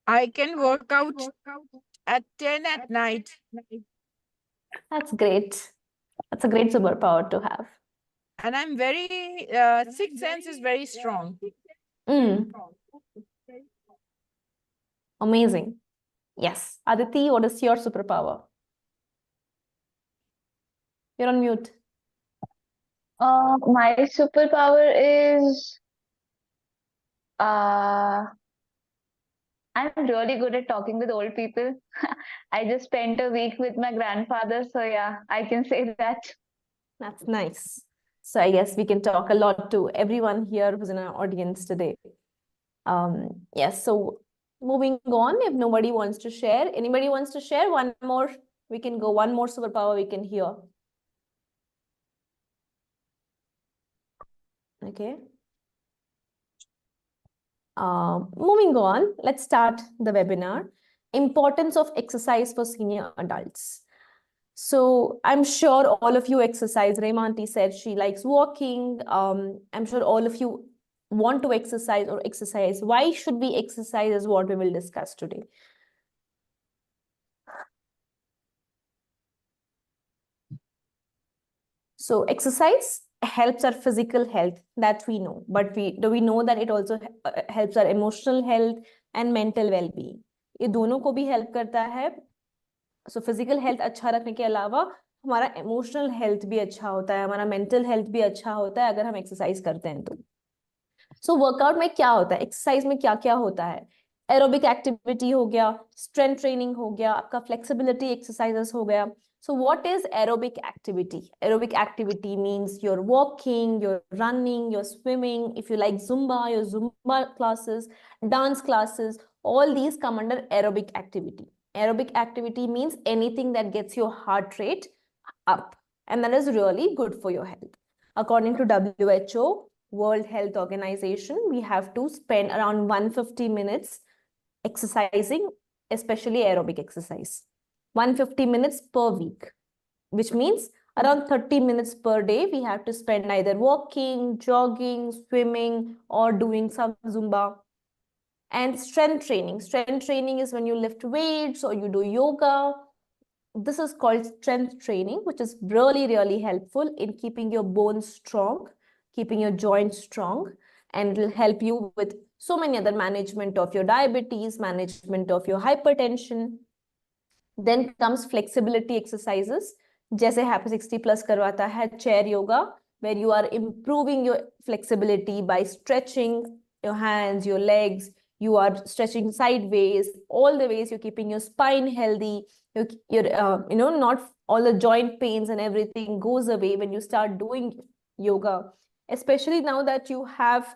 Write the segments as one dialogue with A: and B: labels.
A: I can work out at 10 at night.
B: That's great. That's a great superpower to have.
A: And I'm very, sixth sense is very strong.
B: Mm, amazing. Yes. Aditi, what is your superpower? You're on mute.
C: My superpower is uh, I'm really good at talking with old people. I just spent a week with my grandfather, so yeah, I can say that.
B: That's nice. So I guess we can talk a lot to everyone here who's in our audience today. Yes, so moving on, if nobody wants to share, anybody wants to share one more, we can go one more superpower we can hear. Okay. Moving on, let's start the webinar. Importance of exercise for senior adults. So I'm sure all of you exercise. Remanti said she likes walking. I'm sure all of you want to exercise or exercise. Why should we exercise is what we will discuss today. So exercise helps our physical health, that we know, but do we know that it also helps our emotional health and mental well-being. ये दोनों को भी help करता है. So physical health अच्छा रखने के अलावा हमारा emotional health भी अच्छा होता है, हमारा mental health भी अच्छा होता है अगर हम exercise करते हैं तो. So workout में क्या होता है, exercise में क्या क्या होता है? Aerobic activity हो गया, strength training हो गया, आपका flexibility exercises हो गया. So what is aerobic activity? Aerobic activity means you're walking, you're running, you're swimming. If you like Zumba, your Zumba classes, dance classes, all these come under aerobic activity. Aerobic activity means anything that gets your heart rate up, and that is really good for your health. According to WHO, World Health Organization, we have to spend around 150 minutes exercising, especially aerobic exercise. 150 minutes per week, which means around 30 minutes per day we have to spend either walking, jogging, swimming, or doing some Zumba. And strength training. Strength training is when you lift weights or you do yoga. This is called strength training, which is really, really helpful in keeping your bones strong, keeping your joints strong, and will help you with so many other management of your diabetes, management of your hypertension. Then comes flexibility exercises, जैसे Happy 60 Plus करवाता है chair yoga, where you are improving your flexibility by stretching your hands, your legs, you are stretching sideways, all the ways you're keeping your spine healthy, you're not all the joint pains and everything goes away when you start doing yoga, especially now that you have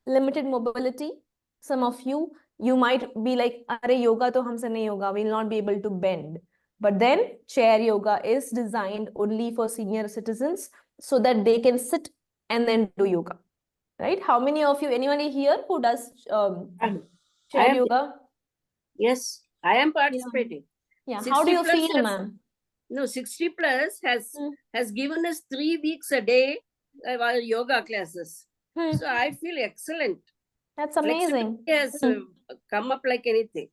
B: limited mobility. Some of you might be like, "Are yoga to humse nahi hoga, we'll not be able to bend." But then chair yoga is designed only for senior citizens so that they can sit and then do yoga, right? How many of you, anybody here who does chair yoga?
D: Yes, I am participating.
B: Yeah. How do you feel, ma'am?
D: No, 60 Plus has given us 3 weeks a day our yoga classes. So I feel excellent.
B: That's amazing.
D: Yes, come up like anything.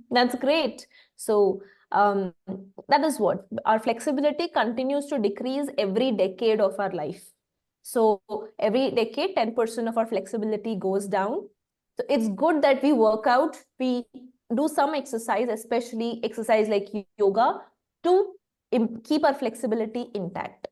B: That's great. So that is what our flexibility continues to decrease every decade of our life. So every decade 10% of our flexibility goes down. So it's good that we work out, we do some exercise, especially exercise like yoga, to keep our flexibility intact.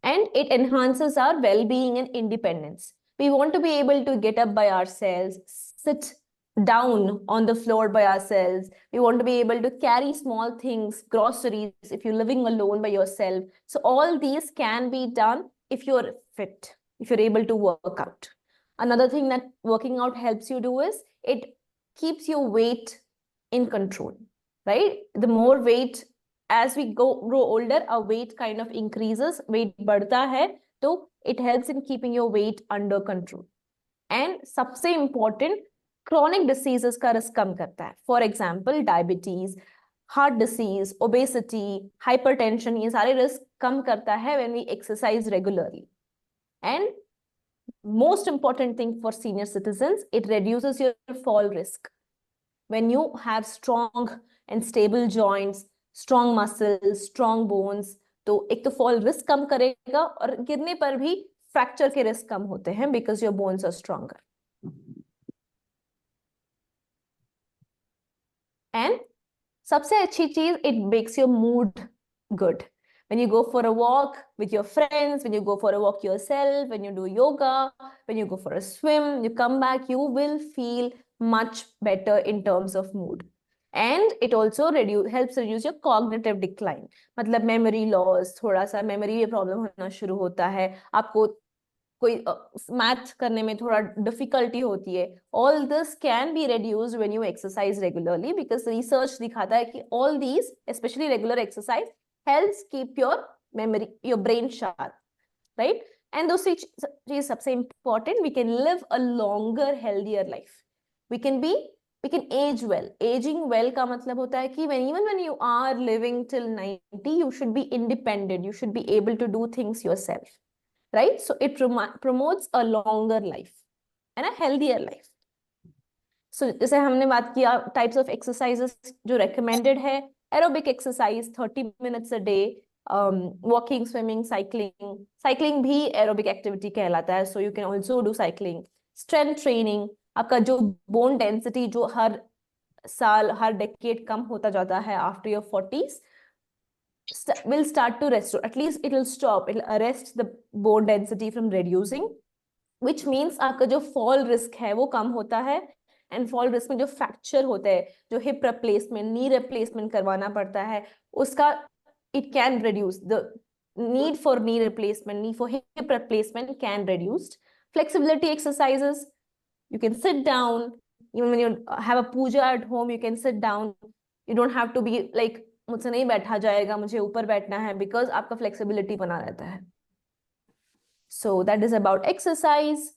B: And it enhances our well-being and independence. We want to be able to get up by ourselves, sit down on the floor by ourselves. We want to be able to carry small things, groceries, if you're living alone by yourself. So all these can be done if you're fit, if you're able to work out. Another thing that working out helps you do is it keeps your weight in control, right? The more weight, as we grow older, our weight kind of increases, weight बढ़ता है, so it helps in keeping your weight under control. And सबसे important, chronic diseases का risk कम करता है. For example, diabetes, heart disease, obesity, hypertension, ये सारे risk कम करता है when we exercise regularly. And Most important thing for senior citizens, it reduces your fall risk. When you have strong and stable joints, strong muscles, strong bones, तो एक तो fall risk कम करेगा और गिरने पर भी फ्रैक्चर के रिस्क कम होते हैं because your bones are stronger. And सबसे अच्छी चीज, it makes your mood good. When you go for a walk with your friends, when you go for a walk yourself, when you do yoga, when you go for a swim, you come back, you will feel much better in terms of mood. And it also helps reduce your cognitive decline. मतलब memory loss, थोड़ा सा memory में problem होना शुरू होता है, आपको कोई मैथ करने में थोड़ा डिफिकल्टी होती है. All this can be reduced when you exercise regularly, because research दिखाता है कि all these, especially regular exercise, helps keep your memory, your brain sharp, right? And those is सबसे important, we can live a longer, healthier life. We can age well. Aging well का मतलब होता है कि even when you are living till 90, you should be independent. You should be able to do things yourself, right? So it promotes a longer life and a healthier life. So जैसे हमने बात किया types of exercises जो recommended है, aerobic exercise 30 minutes a day, walking, swimming, cycling भी aerobic activity कहलाता है, so you can also do cycling. Strength training, आपका जो bone density जो हर साल, हर decade कम होता जाता है after your 40s, will start to restore. At least it will stop, it will arrest the bone density from reducing, which means आपका जो fall risk है वो कम होता है. And fall risk में जो fracture होता है, जो hip replacement, knee replacement करवाना पड़ता है, उसका it can reduce. The need for knee replacement, need for hip replacement can reduce. Flexibility exercises, you can sit down. Even when you have a puja at home, you can sit down. You don't have to be like, मुझसे नहीं बैठा जाएगा, मुझे ऊपर बैठना है, because आपका flexibility बना रहता है. So that is about exercise.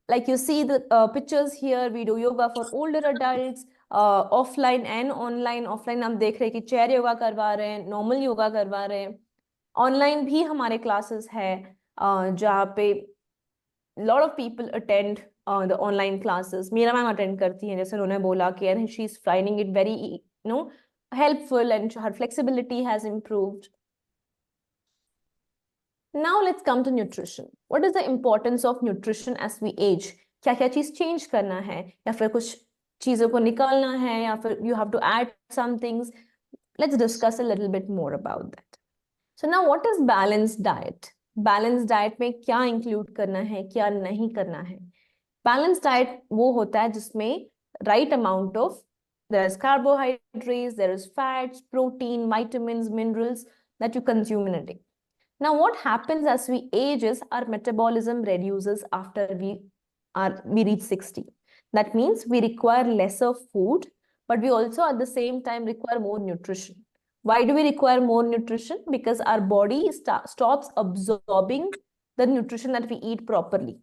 B: Like you see the pictures here, we do yoga for older adults, offline and online. Offline हम देख रहे हैं कि chair yoga करवा रहे हैं, normal yoga करवा रहे हैं. Online भी हमारे classes है, जहाँ पे lot of people attend the online classes. मेरा मैम attend करती हैं, जैसे उन्होंने बोला कि and she's finding it very, helpful, and her flexibility has improved. Now let's come to nutrition. What is the importance of nutrition as we age? क्या-क्या चीज change करना है, या फिर कुछ चीजों को निकालना है, या फिर you have to add some things. Let's discuss a little bit more about that. So now what is balanced diet? Balanced diet में क्या include करना है, क्या नहीं करना है? Balanced diet वो होता है जिसमें right amount of, there is carbohydrates, there is fats, protein, vitamins, minerals that you consume in a day. Now, what happens as we age is our metabolism reduces after we reach 60. That means we require lesser food, but we also at the same time require more nutrition. Why do we require more nutrition? Because our body stops absorbing the nutrition that we eat properly.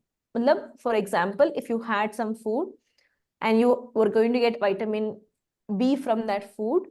B: For example, if you had some food and you were going to get vitamin B from that food,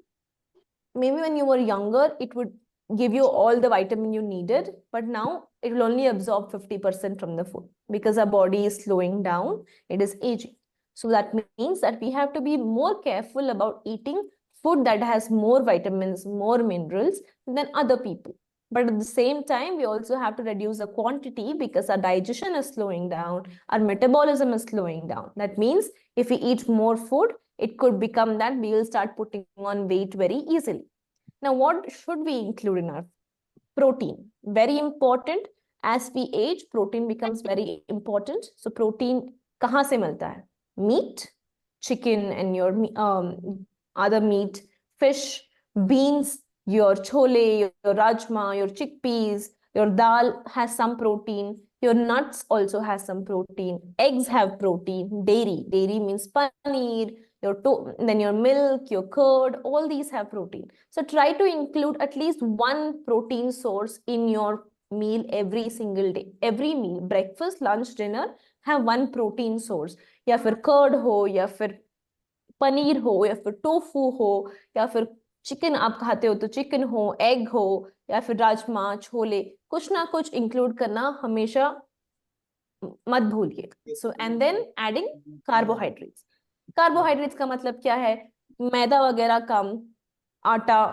B: maybe when you were younger, it would give you all the vitamin you needed, but now it will only absorb 50% from the food because our body is slowing down, it is aging. So that means that we have to be more careful about eating food that has more vitamins, more minerals than other people. But at the same time, we also have to reduce the quantity because our digestion is slowing down, our metabolism is slowing down. That means if we eat more food, it could become that we will start putting on weight very easily. Now, what should we include in our protein? Very important. As we age, protein becomes very important. So, protein kahan se milta hai? Meat, chicken, and your other meat, fish, beans, your chole, your rajma, your chickpeas, your dal has some protein. Your nuts also has some protein. Eggs have protein. Dairy means paneer. Then your milk, your curd, all these have protein. So try to include at least one protein source in your meal every single day. Every meal, breakfast, lunch, dinner, have one protein source. या फिर curd हो, या फिर पनीर हो, या फिर tofu हो, या फिर chicken आप खाते हो तो chicken हो, egg हो, या फिर राजमा, छोले, कुछ ना कुछ include करना हमेशा मत भूलिए। So and then adding carbohydrates. Carbohydrates का मतलब क्या है? मैदा वगैरह कम, आटा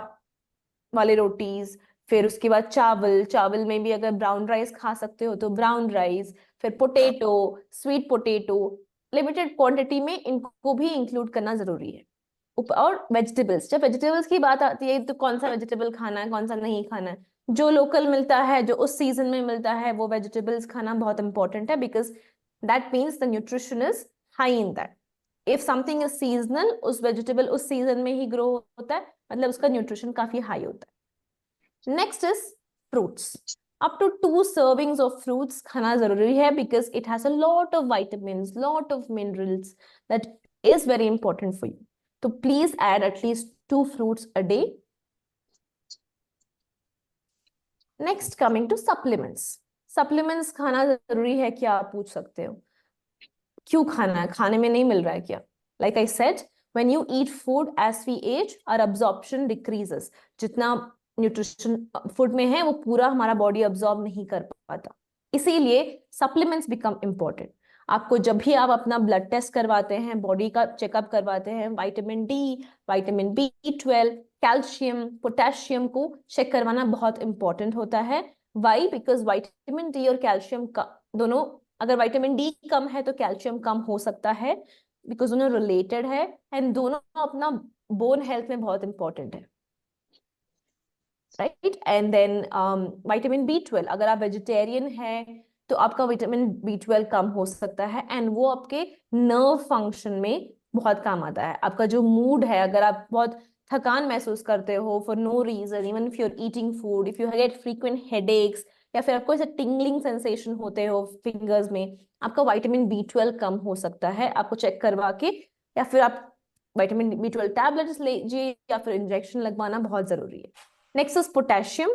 B: वाली रोटीज, फिर उसके बाद चावल, चावल में भी अगर ब्राउन राइस खा सकते हो तो ब्राउन राइस, फिर potato, sweet potato, limited quantity में इनको भी इंक्लूड करना जरूरी है। और वेजिटेबल्स, जब वेजिटेबल्स की बात आती है तो कौन सा वेजिटेबल खाना है, कौन सा नहीं खाना है, जो लोकल मिलता है, जो उस सीजन में मिलता है, वो वेजिटेबल्स खाना बहुत इंपॉर्टेंट है, because that means the nutrition is high in that. If something is seasonal, उस वेजिटेबल उस सीजन में ही ग्रो होता है, मतलब उसका न्यूट्रिशन काफी हाई होता है। Next is fruits. up to 2 servings of fruits खाना जरूरी है, because it has a lot of vitamins, lot of minerals that is very important for you. So please add at least 2 fruits a day. Next, coming to supplements. Supplements खाना जरूरी है क्या, आप पूछ सकते हो। क्यों खाना है, खाने में नहीं मिल रहा है क्या? Like I said, when you eat food as we age, our absorption decreases. जितना न्यूट्रिशन फूड में है वो पूरा हमारा बॉडी अब्सॉर्ब नहीं कर पाता, इसीलिए सप्लीमेंट्स बिकम इम्पोर्टेंट। आपको जब भी आप अपना ब्लड टेस्ट करवाते हैं, बॉडी का चेकअप करवाते हैं, vitamin D, vitamin B12, calcium, potassium को चेक करवाना बहुत इंपॉर्टेंट होता है। वाई? बिकॉज विटामिन डी और कैल्शियम का दोनों, अगर विटामिन डी कम है तो कैल्शियम कम हो सकता है, बिकॉज दोनों रिलेटेड है, एंड दोनों अपना बोन हेल्थ में बहुत इंपॉर्टेंट है, right. And then vitamin B12, अगर आप वेजिटेरियन है तो आपका विटामिन B12 कम हो सकता है, एंड वो आपके नर्व फंक्शन में बहुत काम आता है। आपका जो मूड है, अगर आप बहुत थकान महसूस करते हो for no reason, even if you are eating food, if you get frequent headaches, या फिर आपको ऐसे टिंगलिंग सेंसेशन होते हो फिंगर्स में, आपका विटामिन B12 कम हो सकता है। आपको चेक करवा के, या फिर आप विटामिन B12 टैबलेट्स लीजिए, या फिर इंजेक्शन लगवाना बहुत जरूरी है। Next is potassium,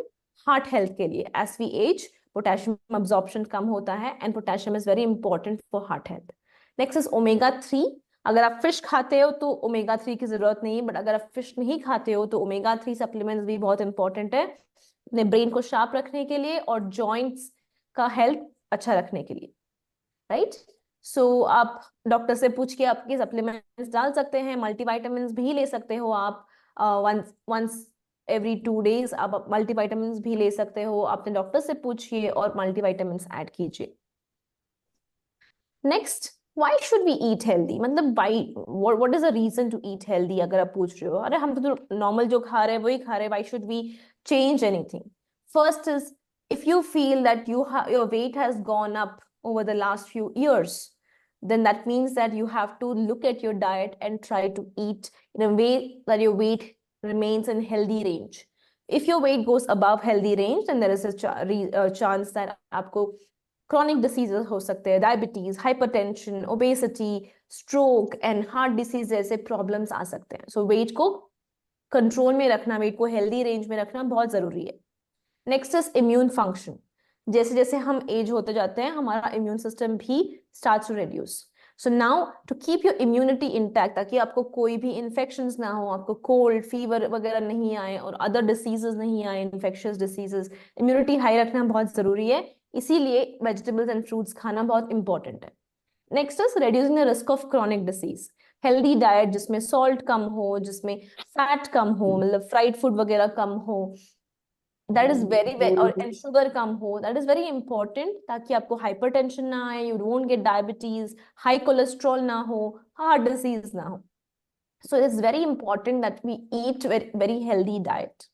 B: heart health के लिए। As we age, potassium absorption कम होता है, and potassium is very important for heart health. Next is omega 3। अगर आप फिश खाते हो तो ओमेगा 3 की जरूरत नहीं है, बट अगर आप फिश नहीं खाते हो तो ओमेगा 3 सप्लीमेंट्स भी बहुत इंपॉर्टेंट है, अपने ब्रेन को शार्प रखने के लिए और जॉइंट्स का हेल्थ अच्छा रखने के लिए, राइट। सो आप डॉक्टर से पूछ के आपके सप्लीमेंट्स डाल सकते हैं। मल्टीविटामिन्स भी ले सकते हो आप, वंस एवरी 2 days आप मल्टीविटामिन्स भी ले सकते हो। अपने डॉक्टर से पूछिए और मल्टीविटामिन्स ऐड कीजिए। Next, why should we eat healthy? मतलब what is the reason to eat healthy? अगर आप पूछ रहे हो, अरे हम तो नॉर्मल जो खा रहे हैं वही खा रहे हैं, why should we change anything? First is, if you feel that your weight has gone up over the last few years, then that means that you have to look at your diet and try to eat in a way that your weight remains in healthy range. If your weight goes above healthy range, then there is a chance that आपको chronic diseases हो सकते हैं, diabetes, hypertension, obesity, stroke and heart disease जैसे problems आ सकते हैं। सो wait को control में रखना, वेट को हेल्दी रेंज में रखना बहुत जरूरी है। Next is immune function. जैसे जैसे हम एज होते जाते हैं, हमारा इम्यून सिस्टम भी starts to reduce. So now to keep your immunity intact, ताकि आपको कोई भी इन्फेक्शंस ना हो, आपको कोल्ड फीवर वगैरह नहीं आए और अदर डिसीजेस नहीं आए, इन्फेक्शियस डिसीजेस, इम्यूनिटी हाई रखना बहुत जरूरी है, इसीलिए वेजिटेबल्स एंड फ्रूट्स खाना बहुत इंपॉर्टेंट है। Next is reducing the risk of chronic disease. Healthy diet जिसमें सॉल्ट कम हो, जिसमें फैट कम हो, मतलब फ्राइड फूड वगैरह कम हो, दैट इज वेरी और एंड शुगर कम हो, दैट इज वेरी इंपॉर्टेंट, ताकि आपको हाइपरटेंशन ना आए, you don't get diabetes, high cholesterol ना हो, हार्ट डिसीज ना हो। So it is very important that we eat very healthy diet.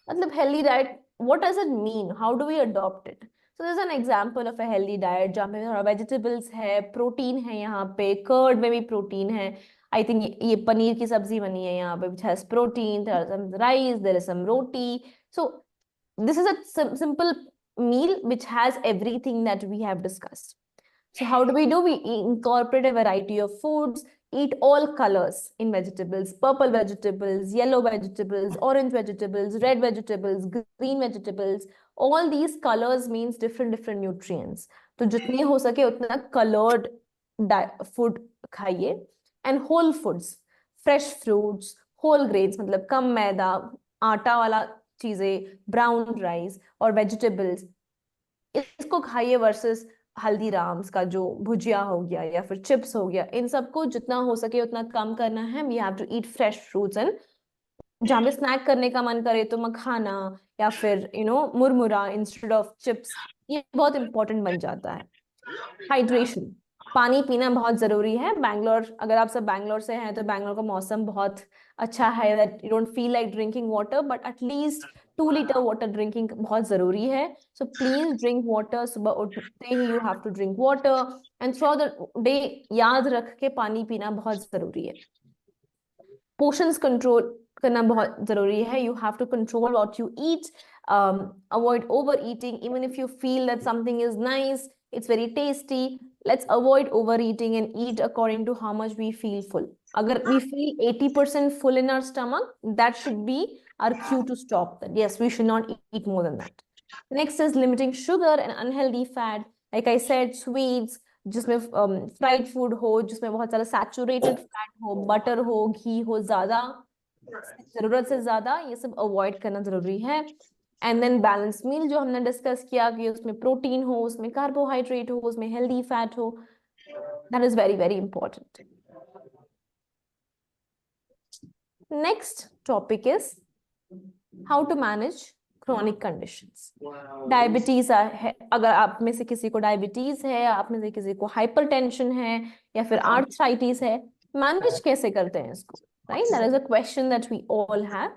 B: मतलब healthy diet, what does it mean? How do we adopt it? So there's an example of a healthy diet जहाँ पे थोड़ा vegetables है, protein है, यहाँ पे curd में भी प्रोटीन है। I think ये पनीर की सब्जी बनी है यहाँ पे, which has protein, there is some rice, there is some roti. So this is a simple meal which has everything that we have discussed. So how do? We incorporate a variety of foods, eat all colors in vegetables, purple vegetables, yellow vegetables, orange vegetables, red vegetables, green vegetables. All these colors means different nutrients. तो जितनी हो सके उतना colored food खाइए, and whole foods, fresh fruits, whole grains, मतलब कम मैदा, आटा वाला चीजें, brown rice और vegetables, इसको खाइए versus हल्दीराम्स का जो भुजिया हो गया या फिर चिप्स हो गया, इन सबको जितना हो सके उतना कम करना है. We have to eat fresh fruits and जहाँ पे स्नैक करने का मन करे तो मखाना या फिर मुरमुरा इंस्टेड ऑफ चिप्स, ये बहुत इंपॉर्टेंट बन जाता है. हाइड्रेशन, पानी पीना बहुत जरूरी है. बैंगलोर, अगर आप सब बैंगलोर से हैं तो बैंगलोर का मौसम बहुत अच्छा है, that you don't feel like drinking water, but at least 2 litre water drinking बहुत जरूरी है. So please drink water. सुबह उठते ही you have to drink water and through the day याद रख के पानी पीना बहुत जरूरी है. पोर्शंस कंट्रोल करना बहुत जरूरी है. You have to control what you eat, avoid over eating. Even if you feel that something is nice, it's very tasty, let's avoid overeating and eat according to how much we feel full. Agar we feel 80% full in our stomach, that should be our cue to stop that. Yes, we should not eat more than that. Next is limiting sugar and unhealthy fat. Like I said, sweets, जिसमें fried food हो, जिसमें बहुत सारा saturated fat हो, butter हो, घी हो, ज्यादा जरूरत से ज्यादा, ये सब अवॉइड करना जरूरी है. एंड देन बैलेंस मील जो हमने डिस्कस किया कि उसमें प्रोटीन हो, उसमें कार्बोहाइड्रेट हो, उसमें हेल्दी फैट हो, that is very very important. Next topic is how to manage chronic conditions. Diabetes है, अगर आप में से किसी को डायबिटीज है, आप में से किसी को हाइपरटेंशन है या फिर आर्थराइटिस है, मैनेज कैसे करते हैं इसको, right? That is a question that we all have.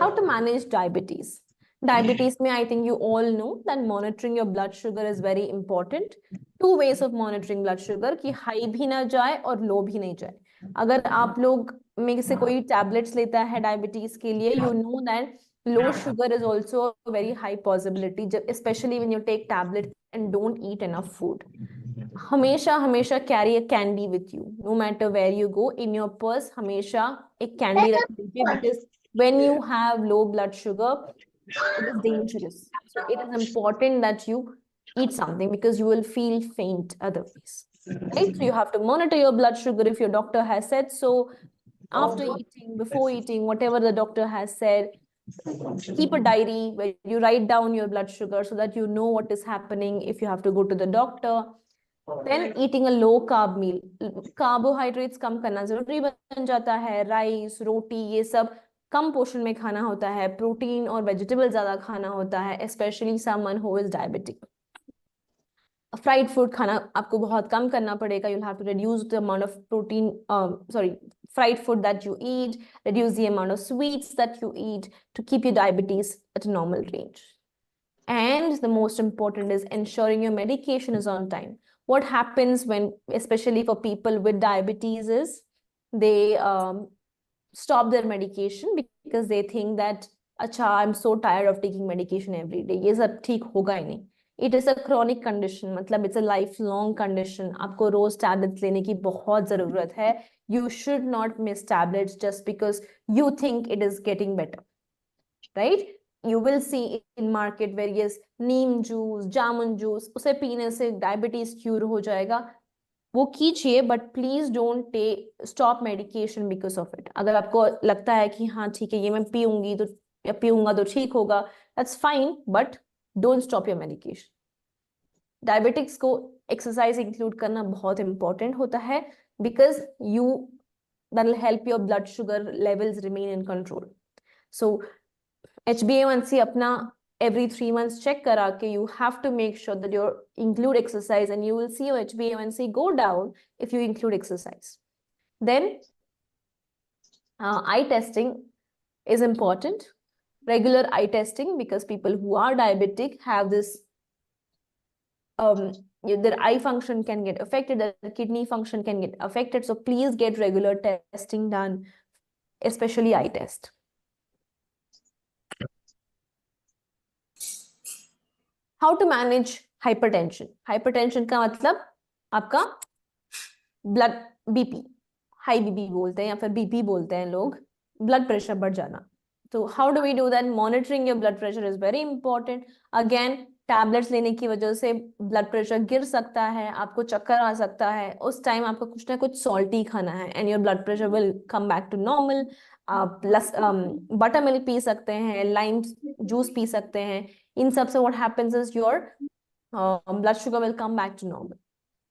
B: How to manage diabetes. Diabetes में I think you all know that monitoring your blood sugar is very important. 2 ways of monitoring blood sugar, कि high भी ना जाए और low भी नहीं जाए. अगर आप लोग में से कोई tablets लेता है डायबिटीज के लिए, you know that low sugar is also a very high possibility, especially when you take tablet and don't eat enough food. हमेशा हमेशा carry a candy with you, no matter where you go. In your purse हमेशा एक candy रख लीजिए, because when you have low blood sugar, it is dangerous. So it is important that you eat something, because you will feel faint otherwise, right? So you have to monitor your blood sugar if your doctor has said so. After eating, before eating, whatever the doctor has said, keep a diary where you write down your blood sugar so that you know what is happening if you have to go to the doctor. Then eating a low carb meal. Carbohydrates कम करना जरूरी बन जाता है. Rice, रोटी, ये सब कम portion में खाना होता है. प्रोटीन और वेजिटेबल ज्यादा खाना होता है, specially someone who is diabetic. Fried food खाना आपको बहुत कम करना पड़ेगा. you'll have to reduce the amount of protein, fried food that you eat, reduce the amount of sweets that you eat to keep your diabetes at a normal range. And the most important is ensuring your medication is on time. What happens when, especially for people with diabetes, is they stop their medication because they think that अच्छा I'm so tired of taking medication every day, ये सब ठीक होगा ही नहीं. It is a chronic condition, मतलब it's a lifelong condition. आपको रोज tablets लेने की बहुत जरूरत है. You should not miss tablets just because you think it is getting better, right? You will see in market various neem juice, jamun juice, उसे पीने से diabetes cure हो जाएगा. वो कीजिए, but please don't stop medication because of it. अगर आपको लगता है कि हाँ ठीक है, ये मैं पीऊंगी तो या पीऊंगा तो ठीक होगा, that's fine, but don't stop your medication. Diabetics को एक्सरसाइज इंक्लूड करना बहुत इंपॉर्टेंट होता है, because that will help your blood sugar levels remain in control. So HbA1c अपना every 3 months check करा के you have to make sure that you include exercise, and you will see your HbA1c go down if you include exercise. Then eye testing is important. Regular eye testing, because people who are diabetic have this their eye function can get affected, their kidney function can get affected. So please get regular testing done, especially eye test. How to manage hypertension. Hypertension का मतलब आपका blood BP, high BP बोलते हैं या फिर BP बोलते हैं लोग, ब्लड प्रेशर बढ़ जाना. तो how do we do that? Monitoring your blood pressure is very important. Again, tablets लेने की वजह से ब्लड प्रेशर गिर सकता है, आपको चक्कर आ सकता है. उस टाइम आपको कुछ ना कुछ सॉल्टी खाना है, and your blood pressure will come back to normal. Plus butter milk पी सकते हैं, लाइम जूस पी सकते हैं. इन सब से what happens is your blood sugar will come back to normal.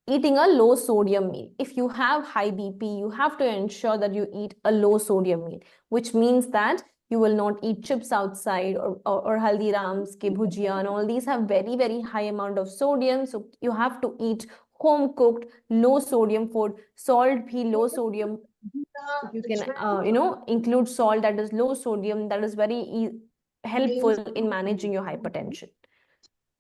B: Eating a low sodium meal. If you have high BP, you have to ensure that you eat a low sodium meal, which means that you will not eat chips outside or Haldiram's ke bhujia, and all these have very, very high amount of sodium. So you have to eat home cooked, low sodium food. Salt bhi low sodium. You can, include salt that is low sodium. That is very helpful in managing your hypertension.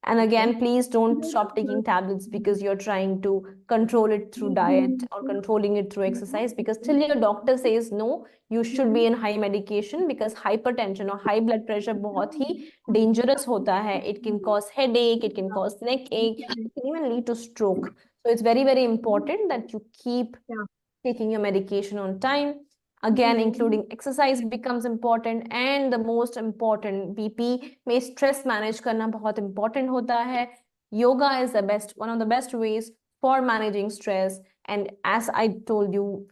B: And again, please don't stop taking tablets because you're trying to control it through diet or controlling it through exercise, because till your doctor says no, you should be in high medication, because hypertension or high blood pressure बहुत ही dangerous होता है. It can cause headache, it can cause neck ache, it can even lead to stroke. So it's very, very important that you keep taking your medication on time. Again, including exercise becomes important, and the most important, BP में stress manage करना बहुत important होता है. Yoga is one of the best ways for managing stress. And as I told you,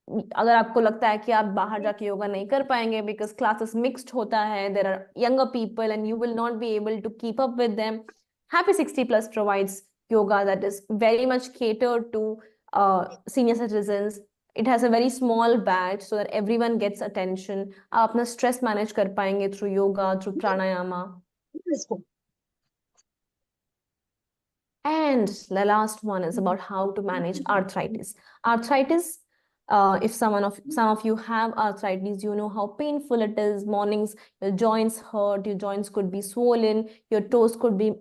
B: अगर आपको लगता है कि आप बाहर जाके योगा नहीं कर पाएंगे because classes mixed होता है, there are younger people and you will not be able to keep up with them, Happy 60 Plus provides yoga that is very much catered to senior citizens. It has a very small batch so that everyone gets attention. आप अपना stress manage कर पाएंगे through yoga, through pranayama. And the last one is about how to manage arthritis. Arthritis, if some of you have arthritis, you know how painful it is. Mornings, your joints hurt, your joints could be swollen, your toes could be,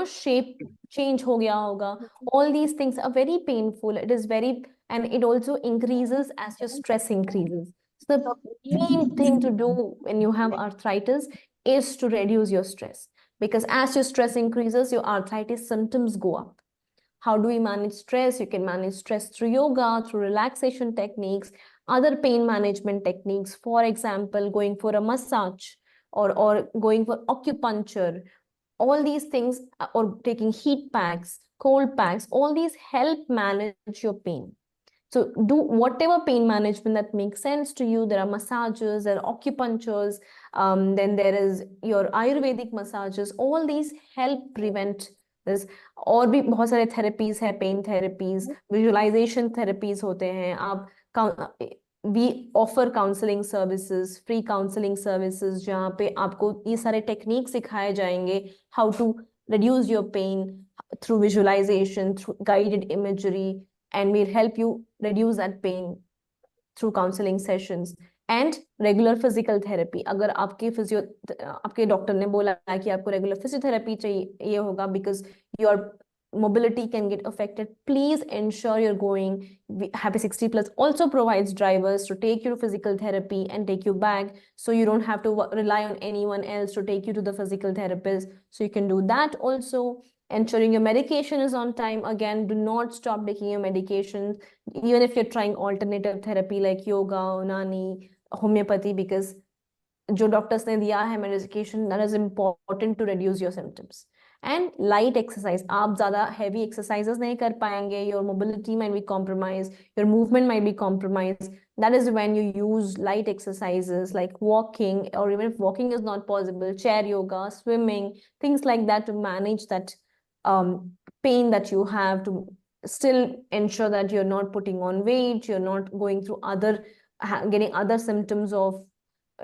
B: shape change ho gaya hoga. All these things are very painful. It is very, and it also increases as your stress increases. So the main thing to do when you have arthritis is to reduce your stress, because as your stress increases, your arthritis symptoms go up. How do we manage stress? You can manage stress through yoga, through relaxation techniques, other pain management techniques. For example, going for a massage or going for acupuncture. All these things, or taking heat packs, cold packs, all these help manage your pain. So do whatever pain management that makes sense to you. There are massages, there are acupunctures, then there is your Ayurvedic massages. All these help prevent this. और भी बहुत सारे therapies है, pain therapies, visualization therapies होते हैं. We offer counseling services, free counseling services, जहाँ पे आपको ये सारे techniques सिखाए जाएंगे, how to reduce your pain through visualization, through guided imagery, and we'll help you reduce that pain through counseling sessions. And regular physical therapy. अगर आपके doctor ने बोला है कि आपको regular physiotherapy चाहिए होगा because your mobility can get affected, please ensure you're going. Happy 60 Plus also provides drivers to take you to physical therapy and take you back, so you don't have to rely on anyone else to take you to the physical therapist. So you can do that also. Ensuring your medication is on time. Again, do not stop taking your medications, even if you're trying alternative therapy like yoga, unani, homeopathy, because जो doctors ने दिया है medication, that is important to reduce your symptoms. And light exercise. आप ज़्यादा heavy exercises नहीं कर पाएंगे. Your mobility might be compromised. Your movement might be compromised. That is when you use light exercises like walking, or even if walking is not possible, chair yoga, swimming, things like that to manage that pain that you have, to still ensure that you're not putting on weight, you're not going through getting other symptoms of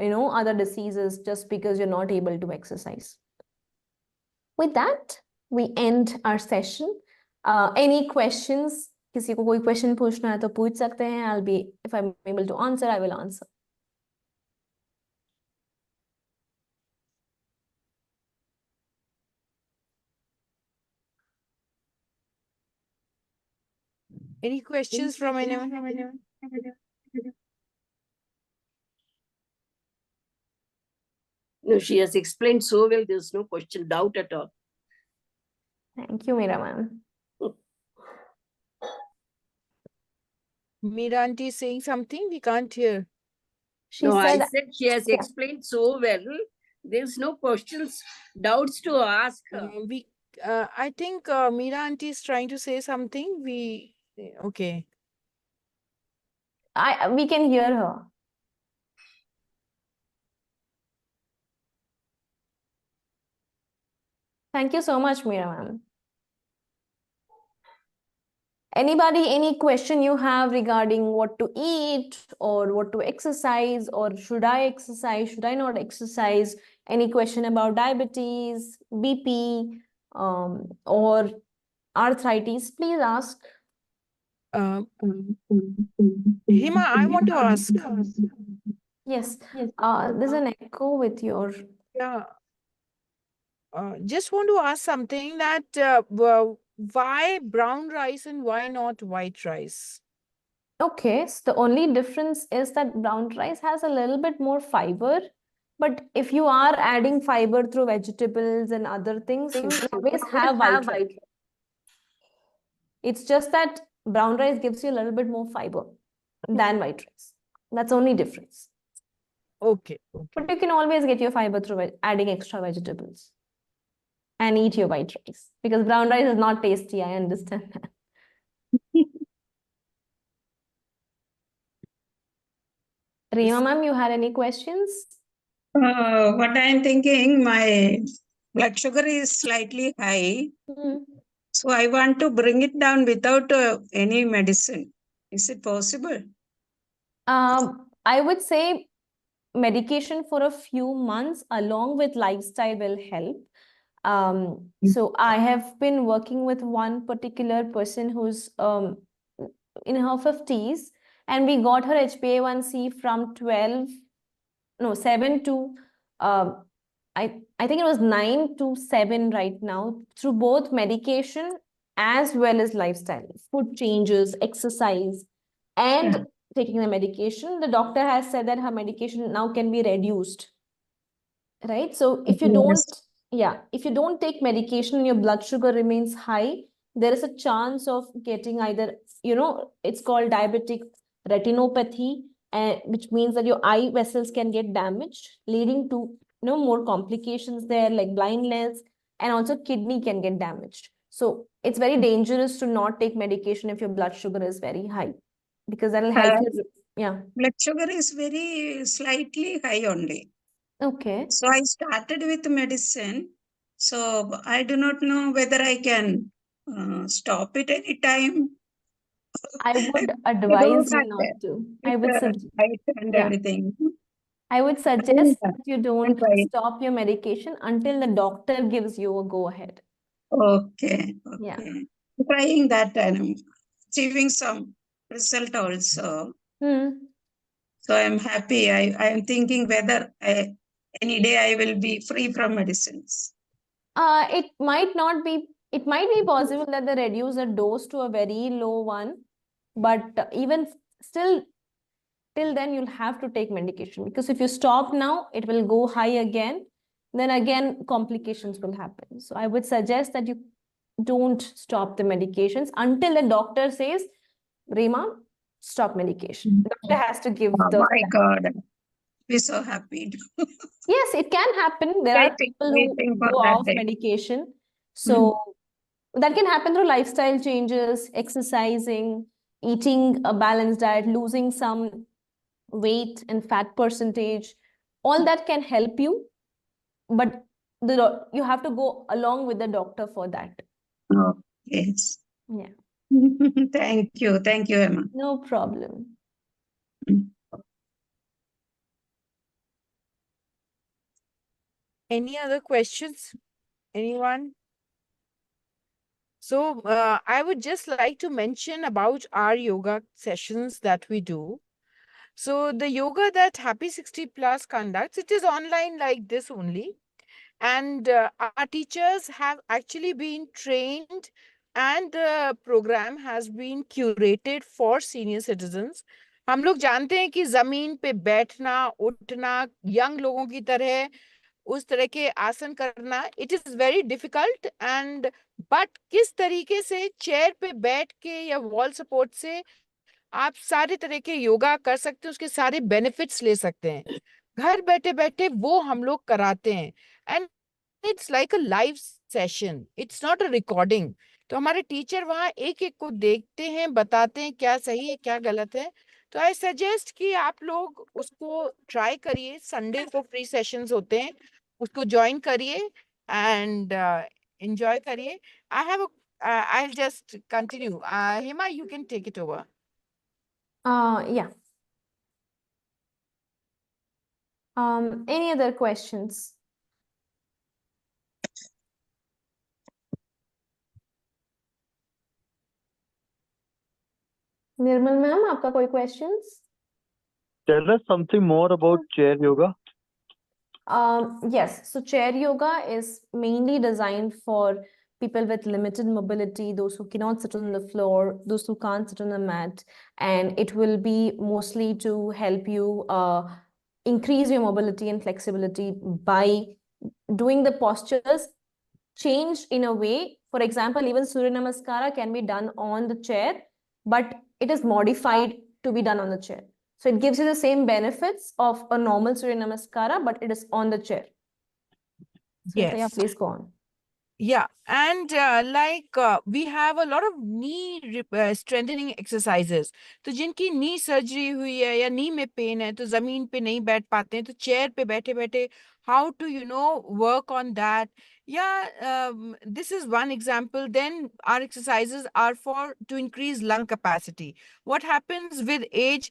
B: other diseases just because you're not able to exercise. With that, we end our session. Any questions? किसी को कोई question पूछना है तो पूछ सकते हैं. If I'm able to answer, I will answer.
A: Any questions from anyone?
D: No, she has explained so well. There's no doubt at all.
B: Thank you, Meera ma'am.
A: Meera auntie is saying something we can't hear.
B: She
D: No,
B: said,
D: I said she has explained so well. There's no doubts to ask her.
A: I think Meera auntie is trying to say something. Okay.
B: we can hear her. Thank you so much, Meera ma'am. Anybody, any question you have regarding what to eat or what to exercise, or should I exercise, should I not exercise? Any question about diabetes, BP, or arthritis, please ask.
A: Uh, Hima, I want to ask.
B: Yes, there's an echo with your.
A: Yeah. Just want to ask something that why brown rice and why not white rice?
B: Okay, so the only difference is that brown rice has a little bit more fiber, but if you are adding fiber through vegetables and other things, you can always have white rice. It's just that brown rice gives you a little bit more fiber than white rice. That's the only difference.
A: Okay.
B: But you can always get your fiber through adding extra vegetables and eat your white rice, because brown rice is not tasty. I understand that. Reema ma'am, you had any questions?
E: What I'm thinking, my blood sugar is slightly high. So I want to bring it down without any medicine. Is it possible?
B: I would say medication for a few months along with lifestyle will help. So I have been working with one particular person who's in her 50s, and we got her HbA1c from 7 to I think it was 9 to 7 right now, through both medication as well as lifestyle, food changes, exercise, and taking the medication. The doctor has said that her medication now can be reduced, right? So if you if you don't take medication and your blood sugar remains high, there is a chance of getting either, it's called diabetic retinopathy, which means that your eye vessels can get damaged, leading to more complications there, like blindness, and also kidney can get damaged. So it's very dangerous to not take medication if your blood sugar is very high, because that will help you. Yeah.
E: Blood sugar is very slightly high only.
B: Okay.
E: So I started with medicine. So I do not know whether I can stop it anytime.
B: I would advise you not to. I would suggest.
E: Everything.
B: I would suggest that you don't stop your medication until the doctor gives you a go ahead.
E: Okay.
B: Yeah.
E: Trying that and achieving some result also. So I'm happy. I am thinking whether any day I will be free from medicines.
B: It might not be. It might be possible that they reduce the dose to a very low one, but even still, till then you'll have to take medication, because if you stop now, it will go high again. Then again, complications will happen. So I would suggest that you don't stop the medications until the doctor says, Reema, stop medication. The doctor has to give
E: Oh my God. Be so happy.
B: Yes, it can happen. There are people who go off medication. So that can happen through lifestyle changes, exercising, eating a balanced diet, losing some weight and fat percentage. All that can help you, but you have to go along with the doctor for that.
E: Oh, yes.
B: Yeah.
E: Thank you. Thank you, Emma.
B: No problem.
A: Any other questions? Anyone? So I would just like to mention about our yoga sessions that we do. So the yoga that Happy 60 Plus conducts, it is online like this only. And our teachers have actually been trained, and the program has been curated for senior citizens. हम लोग जानते हैं कि जमीन पे बैठना, उठना, young लोगों की तरह उस तरह के आसन करना, it is very difficult, and but किस तरीके से चेयर पे बैठ के या वॉल सपोर्ट से आप सारे तरह के योगा कर सकते हैं, उसके सारे बेनिफिट्स ले सकते हैं घर बैठे बैठे, वो हम लोग कराते हैं. And it's like a live session, it's not a recording. तो हमारे टीचर वहाँ एक एक को देखते हैं, बताते हैं क्या सही है क्या गलत है. तो आई सजेस्ट कि आप लोग उसको ट्राई करिए. संडे को फ्री सेशंस होते हैं, उसको ज्वाइन करिए. And enjoy kariye. I'll just continue. Hema, you can take it over.
B: Yeah. Any other questions? Nirmal ma'am, आपका कोई questions?
F: Tell us something more about chair yoga.
B: Yes, so chair yoga is mainly designed for people with limited mobility, those who cannot sit on the floor, those who can't sit on a mat, and it will be mostly to help you increase your mobility and flexibility by doing the postures change in a way. For example, even Surya Namaskara can be done on the chair, but it is modified to be done on the chair. So it gives you the same benefits of a normal Surya Namaskara, but it is on the chair. So yeah,
A: Yes.
B: please go on.
A: Yeah, and we have a lot of knee strengthening exercises. तो जिनकी knee surgery हुई है या knee में pain है, तो जमीन पे नहीं बैठ पाते हैं, तो chair पे बैठे बैठे how to work on that. Yeah, this is one example. Then our exercises are for to increase lung capacity. What happens with age?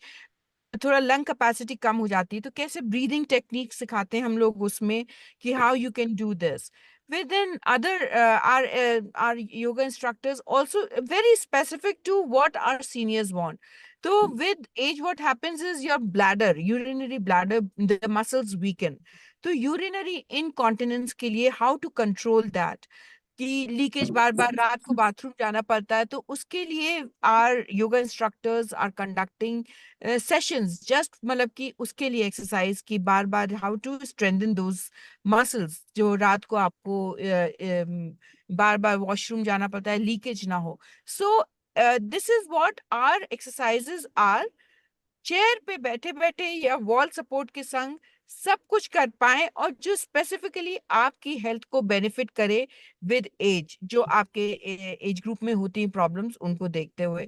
A: थोड़ा लंग कैपेसिटी कम हो जाती है, तो कैसे ब्रीदिंग टेक्निक सिखाते हैं हम लोग उसमें कि how you can do this. Within other our yoga instructors also very specific to what our seniors want. So with age what happens is your bladder, urinary bladder, the muscles weaken. तो urinary incontinence के लिए how to control that, कि leakage बार बार रात को bathroom जाना पड़ता है, तो उसके लिए our yoga instructors are conducting sessions just मतलब कि उसके लिए एक्सरसाइज की बार बार how to strengthen those muscles जो रात को आपको बार बार वॉशरूम जाना पड़ता है, लीकेज ना हो. So this is what are exercises are. Chair पे बैठे बैठे या वॉल सपोर्ट के संग सब कुछ कर पाए और जो स्पेसिफिकली आपकी हेल्थ को बेनिफिट करे विद एज, जो आपके एज ग्रुप में होती हैं प्रॉब्लम्स उनको देखते हुए.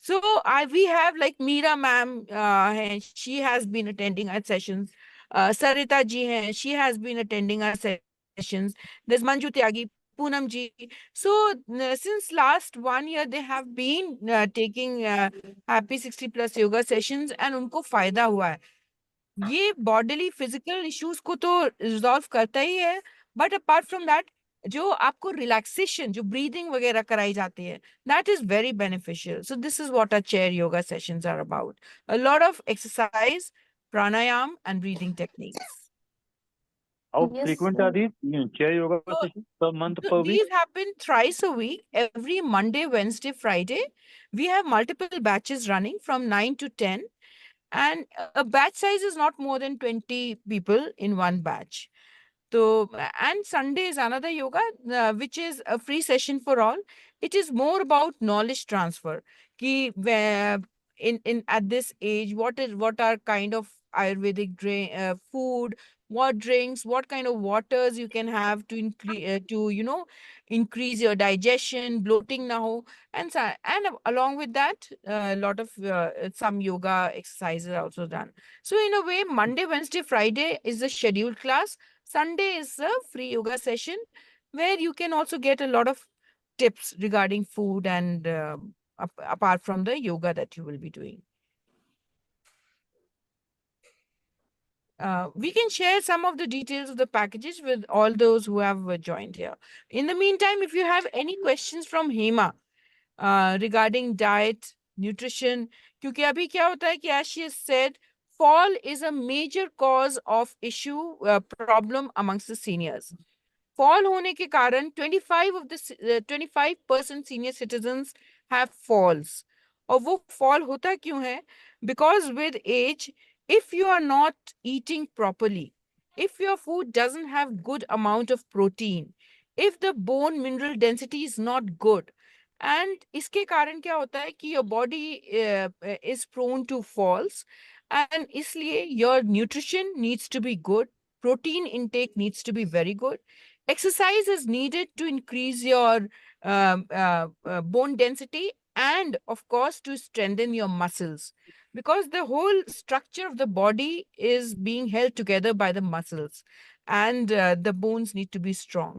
A: So I we have like Meera ma'am है, she has been attending our sessions. Sarita ji हैं, she has been attending our sessions. This Manju Tyagi, Poonam ji. So since last 1 year they have been taking Happy 60 plus yoga sessions and उनको फायदा हुआ है. ये bodily physical issues को तो resolve करता ही है, but apart from that जो आपको relaxation, जो breathing वगैरह कराई जाती है, that is very beneficial. So this is what our chair yoga sessions are about. A lot of exercise, pranayam and breathing techniques.
F: How
B: Yes,
F: frequent
B: sir.
F: are these chair yoga
A: So-
F: sessions per month,
A: So
F: per week?
A: these happen thrice a week, every Monday, Wednesday, Friday. We have multiple batches running from 9 to 10. And a batch size is not more than 20 people in one batch. So, and Sunday is another yoga, which is a free session for all. It is more about knowledge transfer. Ki, in at this age, what are kind of Ayurvedic food, what drinks, what kind of waters you can have to increase your digestion, bloating na ho, and along with that, a lot of some yoga exercises are also done. So in a way, Monday, Wednesday, Friday is the scheduled class. Sunday is a free yoga session where you can also get a lot of tips regarding food and apart from the yoga that you will be doing. We can share some of the details of the packages with all those who have joined here. In the meantime, if you have any questions from Hema regarding diet, nutrition, क्योंकि अभी क्या होता है कि as she has said, fall is a major cause of issue, problem amongst the seniors. Fall होने के कारण 25% senior citizens have falls. और वो fall होता क्यों है? Because with age, if you are not eating properly, if your food doesn't have good amount of protein, if the bone mineral density is not good, and इसके कारण क्या होता है कि your body is prone to falls, and इसलिए your nutrition needs to be good, protein intake needs to be very good. Exercise is needed to increase your bone density and, of course, to strengthen your muscles, because the whole structure of the body is being held together by the muscles, and the bones need to be strong.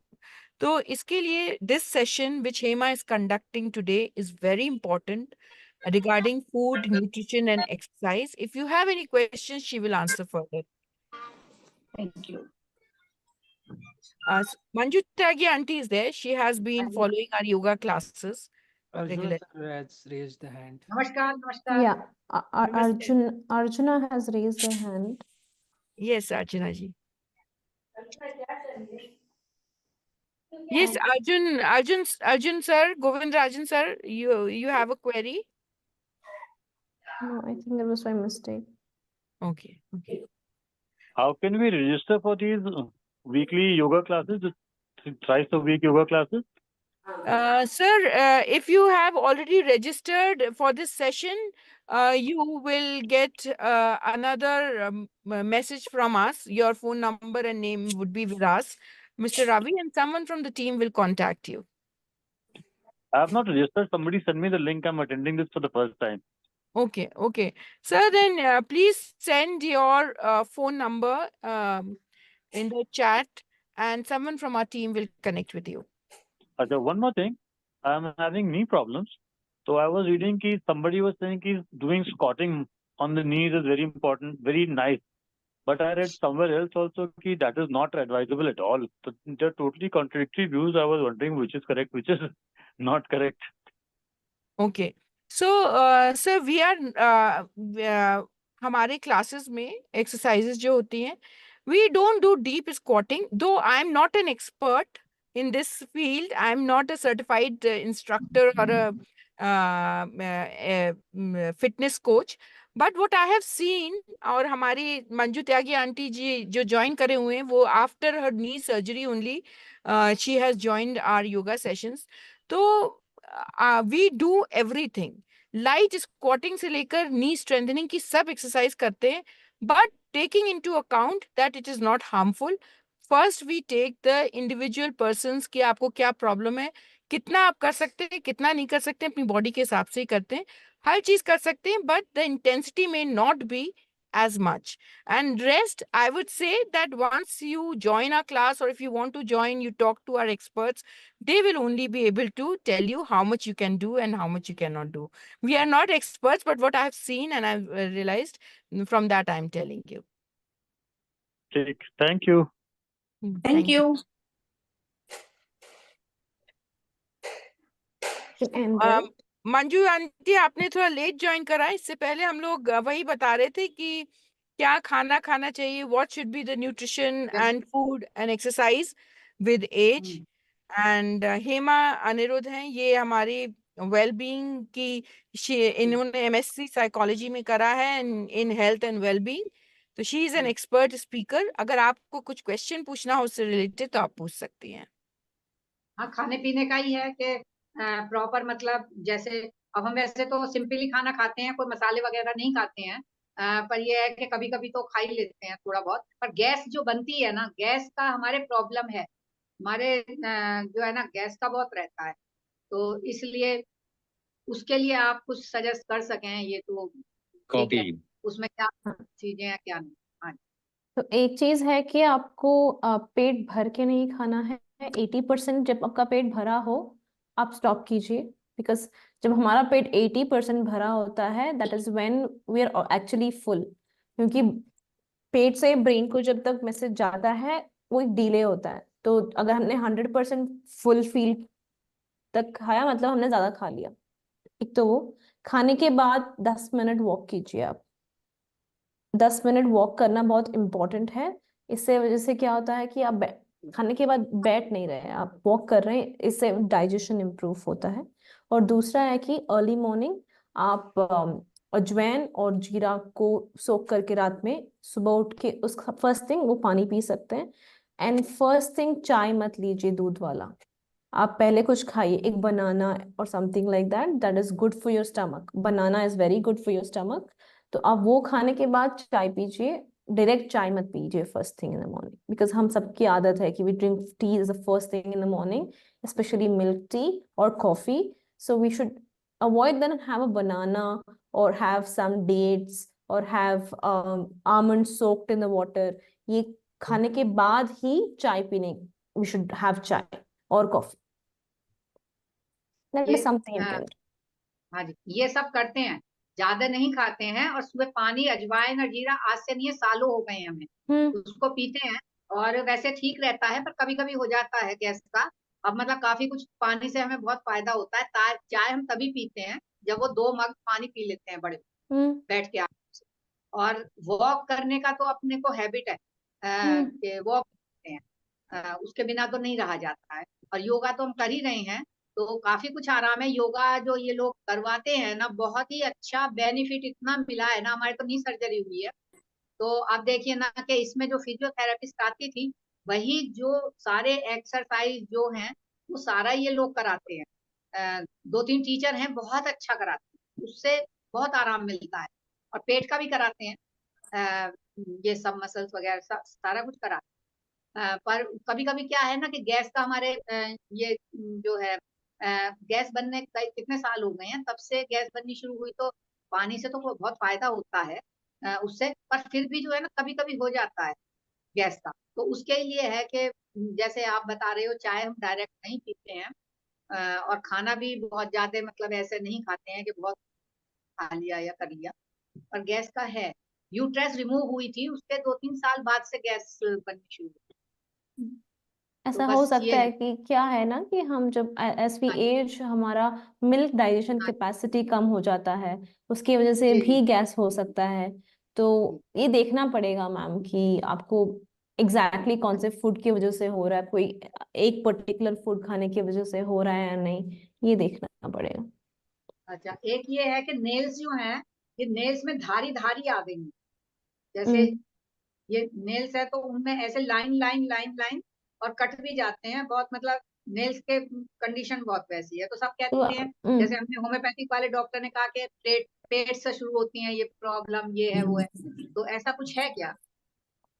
A: तो इसके लिए this session which Hema is conducting today is very important regarding food, nutrition and exercise. If you have any questions, she will answer further.
D: Thank you.
A: Manju Tyagi auntie is there. She has been following our yoga classes regularly.
G: Arjuna sir has raised the hand.
H: Namaskar, namaskar.
B: Yeah, Arjuna has raised a hand.
A: Yes, Arjuna ji. Yes, Arjun sir, Govind Rajan sir, you have a query?
B: No, I think that was my mistake.
A: Okay.
F: How can we register for these weekly yoga classes, thrice a week yoga classes?
A: Sir, if you have already registered for this session, you will get another message from us. Your phone number and name would be with us, Mr. Ravi, and someone from the team will contact you.
F: I have not registered. Somebody send me the link. I'm attending this for the first time.
A: Okay. Sir, then please send your phone number in the chat and someone from our team will connect with you.
F: One more thing. I'm having knee problems. So I was reading that somebody was saying doing squatting on the knees is very important, very nice. But I read somewhere else also that is not advisable at all. So they're totally contradictory views. I was wondering which is correct, which is not correct.
A: Okay. So, sir, we are हमारे classes में exercises जो होती हैं, we don't do deep squatting. Though I'm not an expert in this field, I'm not a certified instructor or a fitness coach. But what I have seen, और हमारी मंजू त्यागी aunty जी जो join करे हुए हैं, वो after her knee surgery only, she has joined our yoga sessions. तो we do everything. Light squatting से लेकर नी स्ट्रेंथनिंग की सब एक्सरसाइज करते हैं, but taking into account that it is not harmful. First we take the individual persons कि आपको क्या प्रॉब्लम है, कितना आप कर सकते हैं, कितना नहीं कर सकते, अपनी बॉडी के हिसाब से ही करते हैं. हर चीज कर सकते हैं, बट द इंटेंसिटी में not be as much. And rest, I would say that once you join our class or if you want to join, you talk to our experts, they will only be able to tell you how much you can do and how much you cannot do. We are not experts, but what I have seen and I've realized, from that I'm telling you.
F: Thank you.
A: Thank you. Manju aunty, आपने थोड़ा late join करा. इससे पहले हम लोग वही बता रहे थे कि क्या खाना चाहिए, what should be the nutrition and food and exercise with age. And Hema Anirudh हैं, ये हमारी वेलबींग की, इन्होंने एमएससी साइकोलॉजी में करा है इन हेल्थ एंड वेलबींग. तो she is an expert speaker. अगर आपको कुछ क्वेश्चन पूछना हो उससे रिलेटेड तो आप पूछ सकती हैं.
H: हाँ, खाने पीने का ही है कि प्रॉपर, मतलब जैसे अब हम वैसे तो सिंपली खाना खाते हैं, कोई मसाले वगैरह नहीं खाते हैं, पर ये है कि कभी कभी तो खा ही लेते हैं थोड़ा बहुत. पर गैस जो बनती है ना, गैस का हमारे प्रॉब्लम है, हमारे जो है ना गैस का बहुत रहता है. तो इसलिए उसके लिए आप कुछ सजेस्ट कर सकें, ये तो ठीक है, उसमें क्या चीजें हैं क्या नहीं. हाँ,
B: तो एक चीज है कि आपको पेट भर के नहीं खाना है. 80% जब आपका पेट भरा हो आप स्टॉप कीजिए, बिकॉज जब हमारा पेट 80% भरा होता है, that is when we are actually full. क्योंकि पेट से ब्रेन को जब तक मैसेज जाता है वो एक डिले होता है. तो अगर हमने 100% फुल फील तक खाया, मतलब हमने ज्यादा खा लिया. एक तो वो, खाने के बाद 10 मिनट वॉक कीजिए. आप 10 मिनट वॉक करना बहुत इम्पोर्टेंट है. इससे वजह से क्या होता है कि आप खाने के बाद बैठ नहीं रहे हैं, आप वॉक कर रहे हैं, इससे डाइजेशन इम्प्रूव होता है. और दूसरा है कि अर्ली मॉर्निंग आप अजवाइन और जीरा को सोक करके रात में, सुबह उठ के उस फर्स्ट थिंग वो पानी पी सकते हैं. एंड फर्स्ट थिंग चाय मत लीजिए दूध वाला. आप पहले कुछ खाइए, एक बनाना और something like that is good for your stomach. Banana is very good for your stomach. तो आप वो खाने के बाद चाय पीजिए. डायरेक्ट चाय मत पीजिए first thing in the morning, because हम सबकी आदत है कि we drink tea is the first thing in the morning, specially milk tea और coffee. So we should avoid that, have a banana और हैव सम डेट्स और have almond soaked in the water. ये खाने के बाद ही चाय पीने, we should have चाय. और कॉफी, दैट
H: ये
B: इज समथिंग
H: हाँ
B: इंक्लूडेड।
H: हाँ जी, ये सब करते हैं, ज्यादा नहीं खाते हैं, और सुबह पानी, अजवाइन और जीरा, आज से नहीं है, सालों हो गए हैं हमें, उसको पीते हैं। और वैसे ठीक रहता है, पर कभी कभी हो जाता है गैस का। अब मतलब काफी कुछ पानी से हमें बहुत फायदा होता है। चाय हम तभी पीते हैं जब वो 2 मग पानी पी लेते हैं बड़े, बैठ के आराम से। और वॉक करने का तो अपने को हैबिट है कि वॉक करते हैं, उसके बिना तो नहीं रहा जाता है। और योगा तो हम कर ही रहे हैं, तो काफी कुछ आराम है। योगा जो ये लोग करवाते हैं ना, बहुत ही अच्छा बेनिफिट इतना मिला है ना, हमारे तो नी सर्जरी हुई है, तो आप देखिए ना कि इसमें जो फिजियोथेरेपिस्ट आती थी, वही जो सारे एक्सरसाइज जो हैं वो सारा ये लोग कराते हैं। 2-3 टीचर हैं, बहुत अच्छा कराते हैं, उससे बहुत आराम मिलता है। और पेट का भी कराते हैं, अ, ये सब मसल्स वगैरह सारा कुछ कराते हैं। पर कभी कभी क्या है ना कि गैस का हमारे ये जो है, गैस बनने कितने साल हो गए हैं, तब से गैस बननी शुरू हुई, तो पानी से तो बहुत फायदा होता है उससे, पर फिर भी जो है ना कभी कभी हो जाता है गैस का। तो उसके लिए है कि जैसे आप बता रहे हो, चाय हम डायरेक्ट नहीं पीते हैं, और खाना भी बहुत ज्यादा मतलब ऐसे नहीं खाते हैं कि बहुत खा लिया या कर लिया। और गैस का है, यूट्रस रिमूव हुई थी, उसके 2-3 साल बाद से गैस बननी शुरू हुई। तो
B: ऐसा हो
H: बस ये
B: सकता
H: है।
B: है कि क्या है ना कि हम जब एज वी
H: हाँ जी,
B: एज हमारा मिल्क डाइजेशन
H: हाँ
B: कैपेसिटी कम हो जाता है, उसकी वजह से
H: जी
B: भी
H: जी
B: गैस हो सकता है। तो
H: जी।
B: ये देखना पड़ेगा मैम कि आपको एग्जैक्टली कौन से फूड की वजह से हो रहा है, कोई एक पर्टिकुलर फूड खाने की वजह से हो रहा है या नहीं, ये देखना पड़ेगा।
H: अच्छा, एक ये है कि नेल्स जो हैं, ये नेल्स में धारी धारी आ गई हैं। जैसे
B: हम्म
H: ये नेल्स है, तो उनमें ऐसे लाइन लाइन लाइन लाइन और कट भी जाते हैं बहुत, मतलब नेल्स के कंडीशन बहुत वैसी है, तो सब
B: तो
H: कहते हैं, जैसे हमने होम्योपैथिक वाले डॉक्टर ने कहा कि पेट से शुरू होती है ये प्रॉब्लम, ये है वो है, तो ऐसा कुछ है क्या?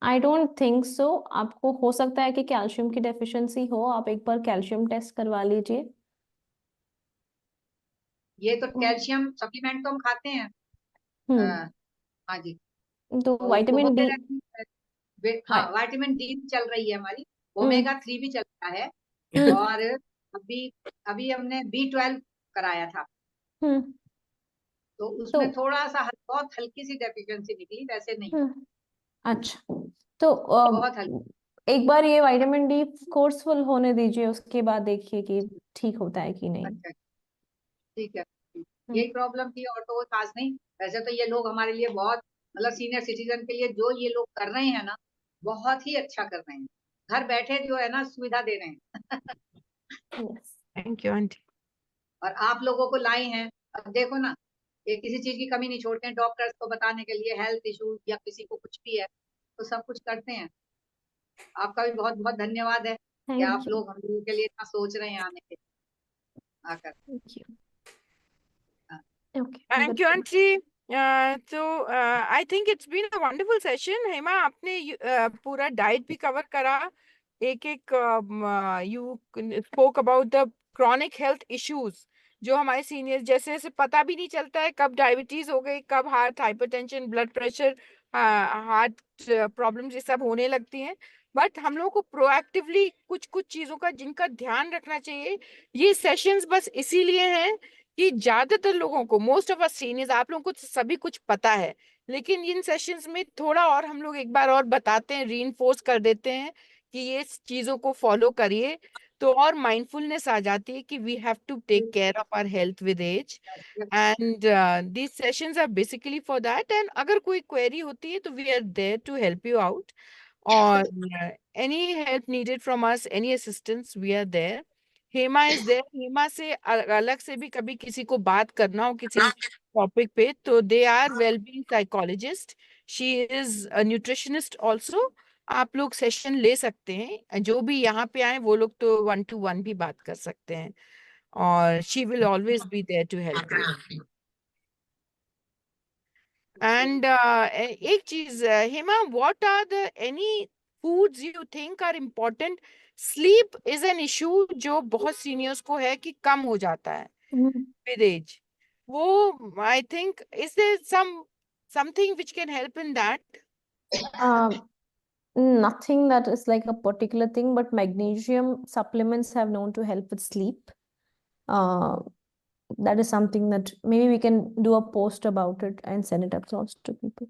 B: I don't think so. आपको हो सकता है कि कैल्शियम की डेफिशिएंसी हो, आप एक बार कैल्शियम टेस्ट करवा लीजिए।
H: ये तो कैल्शियम सप्लीमेंट तो हम खाते हैं,
B: हम्म
H: अ, हाँ जी,
B: तो
H: तो वो
B: विटामिन
H: कह
B: डी।
H: रहे हैं
B: हाँ।
H: हाँ, विटामिन डी भी चल रही है हमारी,
B: हम्म
H: ओमेगा 3 भी चल रहा है।
B: हम्म
H: और अभी अभी हमने B12 कराया था,
B: हम्म
H: तो
B: तो
H: उसमें थोड़ा सा बहुत हल्की सी डेफिशिएंसी निकली, वैसे नहीं,
B: अच्छा, तो
H: बहुत हल्की।
B: एक बार ये विटामिन डी कोर्सफुल होने दीजिए, उसके बाद देखिए कि ठीक होता है कि नहीं।
H: अच्छा, ठीक है,
B: हम्म
H: यही प्रॉब्लम थी और तो कोई खास नहीं। वैसे तो ये लोग हमारे लिए बहुत, मतलब सीनियर सिटीजन के लिए जो ये लोग कर रहे हैं ना, बहुत ही अच्छा कर रहे हैं, घर बैठे जो है ना सुविधा दे रहे हैं।
B: yes.
A: Thank you, aunty.
H: और आप लोगों को लाए हैं, अब देखो ना, ये किसी चीज की कमी नहीं छोड़ते हैं डॉक्टर्स को बताने के लिए, हेल्थ इशू या किसी को कुछ भी है तो सब कुछ करते हैं। आपका भी बहुत बहुत धन्यवाद है कि आप
B: Thank you.
H: लोग हम लोगों के लिए इतना सोच रहे हैं आने के आकर।
B: Thank you.
H: हाँ,
B: Okay.
A: Thank you, aunty. I think it's been a wonderful session. Hema, आपने पूरा डाइट भी कवर करा, एक you spoke about the chronic health issues जो हमारे सीनियर्स, जैसे जैसे पता भी नहीं चलता है कब डायबिटीज हो गई, कब heart hypertension, blood pressure, heart problems, ये सब होने लगती हैं। बट हम लोगों को प्रोएक्टिवली कुछ कुछ चीजों का जिनका ध्यान रखना चाहिए। ये सेशंस बस इसीलिए हैं कि ज्यादातर लोगों को, मोस्ट ऑफ अस सीनियर्स, आप लोगों को तो सभी कुछ पता है, लेकिन इन सेशंस में थोड़ा और हम लोग एक बार और बताते हैं, रीइंफोर्स कर देते हैं कि ये चीजों को फॉलो करिए, तो और माइंडफुलनेस आ जाती है कि we have to take care of our health with age. And these sessions are basically for that. And अगर कोई क्वेरी होती है तो we are there to help you out, और any help needed from us, any assistance, we are there. Hema is there, Hema से अलग से भी कभी किसी को बात करना हो किसी टॉपिक पे, तो they are wellbeing psychologist, she is a nutritionist also. आप लोग सेशन ले सकते हैं, जो भी यहाँ पे आए वो लोग तो 1-to-1 भी बात कर सकते हैं, और she will always be there to help you. And एक चीज, Hema, what are the any foods you think are important? Sleep is an issue जो बहुत सीनियर्स को है कि कम हो जाता है with age. वो I think, is there something which can help in that?
B: Nothing that is like a particular thing, but magnesium supplements have known to help with sleep. That is something that maybe we can do a post about it and send it across to people.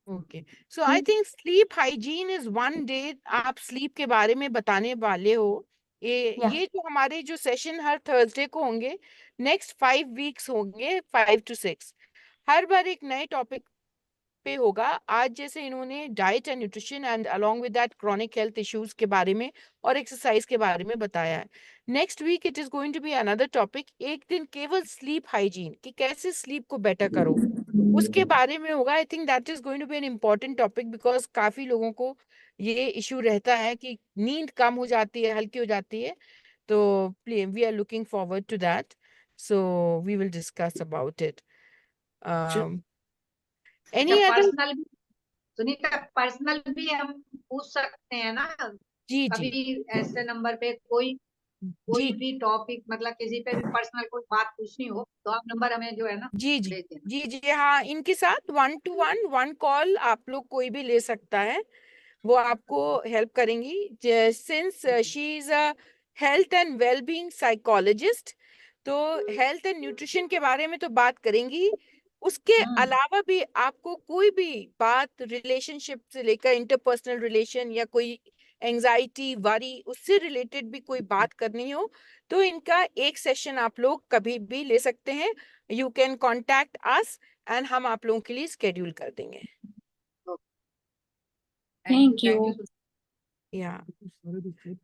A: Okay, so I think sleep hygiene is one day आप sleep के बारे में बताने वाले हो. ये जो हमारे जो सेशन हर थर्सडे को होंगे, नेक्स्ट 5 वीक्स होंगे, 5 to 6. हर बार एक नए टॉपिक पे होगा. आज जैसे इन्होंने diet and nutrition and along with that chronic health issues के बारे में और एक्सरसाइज के बारे में बताया है. Next week it is going to be another topic. एक दिन केवल स्लीप हाइजीन कि कैसे स्लीप को बेटर करो उसके बारे में होगा. I think that is going to be an important topic because काफी लोगों को ये इशू रहता है कि नींद कम हो जाती है, हल्की हो जाती है. तो we are looking forward to that. So we will discuss about it. Any other?
H: Personal भी सुनीता, पर्सनल भी हम पूछ सकते हैं ना.
A: जी
H: कभी
A: जी
H: ऐसे नंबर पे कोई
A: जी
H: भी टॉपिक मतलब किसी पे भी पर्सनल कोई बात पूछनी हो तो आप नंबर हमें जो है ना
A: जी जी
H: भेज देना.
A: जी जी हाँ, इनके साथ 1 to 1 वन कॉल आप लोग कोई भी ले सकता है. वो आपको हेल्प करेंगी since she is a health and wellbeing psychologist. तो हेल्थ एंड न्यूट्रिशन के बारे में तो बात करेंगी. उसके अलावा भी आपको कोई भी बात रिलेशनशिप से लेकर इंटरपर्सनल रिलेशन या कोई एंजाइटी वरी उससे रिलेटेड भी कोई बात करनी हो तो इनका एक सेशन आप लोग कभी भी ले सकते हैं. You can contact us and हम आप लोगों के लिए स्केड्यूल कर देंगे.
H: Thank you.
A: Yeah.